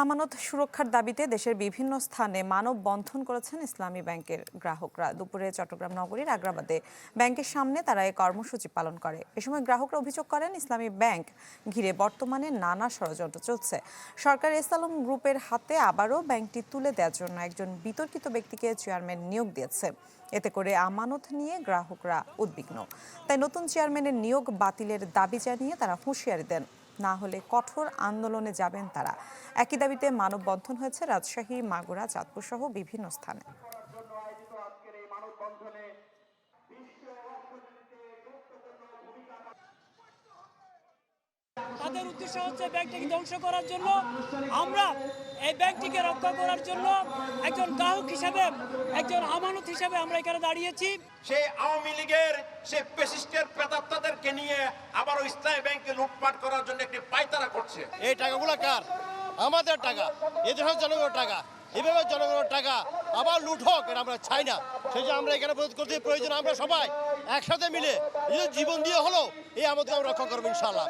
আমানত সুরক্ষার দাবিতে দেশের বিভিন্ন স্থানে মানববন্ধন করেছেন ইসলামী ব্যাংকের গ্রাহকরা। দুপুরে চট্টগ্রাম নগরীর আগ্রাবাদে ব্যাংকের সামনে তারা এই কর্মসূচি পালন করে। এ সময় গ্রাহকরা অভিযোগ করেন, ইসলামী ব্যাংক ঘিরে বর্তমানে নানা ষড়যন্ত্র চলছে। সরকার এস আলম গ্রুপের হাতে আবারও ব্যাংকটি তুলে দেওয়ার জন্য একজন বিতর্কিত ব্যক্তিকে চেয়ারম্যান নিয়োগ দিয়েছে। এতে করে আমানত নিয়ে গ্রাহকরা উদ্বিগ্ন। তাই নতুন চেয়ারম্যানের নিয়োগ বাতিলের দাবি জানিয়ে তারা হুঁশিয়ারি দেন, না হলে কঠোর আন্দোলনে যাবেন তারা। একই দাবিতে মানববন্ধন হয়েছে রাজশাহী, মাগুরা, চাঁদপুর সহ বিভিন্ন স্থানে। তাদের উদ্দেশ্য হচ্ছে ব্যাংকটিকে ধ্বংস করার জন্য। আমরা এই ব্যাংকটিকে রক্ষা করার জন্য একজন গ্রাহক হিসেবে, একজন আমানত হিসেবে আমরা এখানে দাঁড়িয়েছি। সেই আওয়ামী লীগের সেই ফ্যাসিস্টের প্রেতাত্মাদেরকে নিয়ে আবারও ইসলামী ব্যাংকে লুটপাট করার জন্য একটি পায়তারা করছে। এই টাকাগুলো কার? আমাদের টাকা, এই দেশের জনগণের টাকা। এভাবে জনগণের টাকা আবার লুট হোক, এটা আমরা চাই না। সেই যে আমরা এখানে প্রতিরোধ করতে প্রয়োজন আমরা সবাই একসাথে মিলে জীবন দিয়ে হলো এই আমাদেরকে আমরা রক্ষা করবো ইনশাআল্লাহ।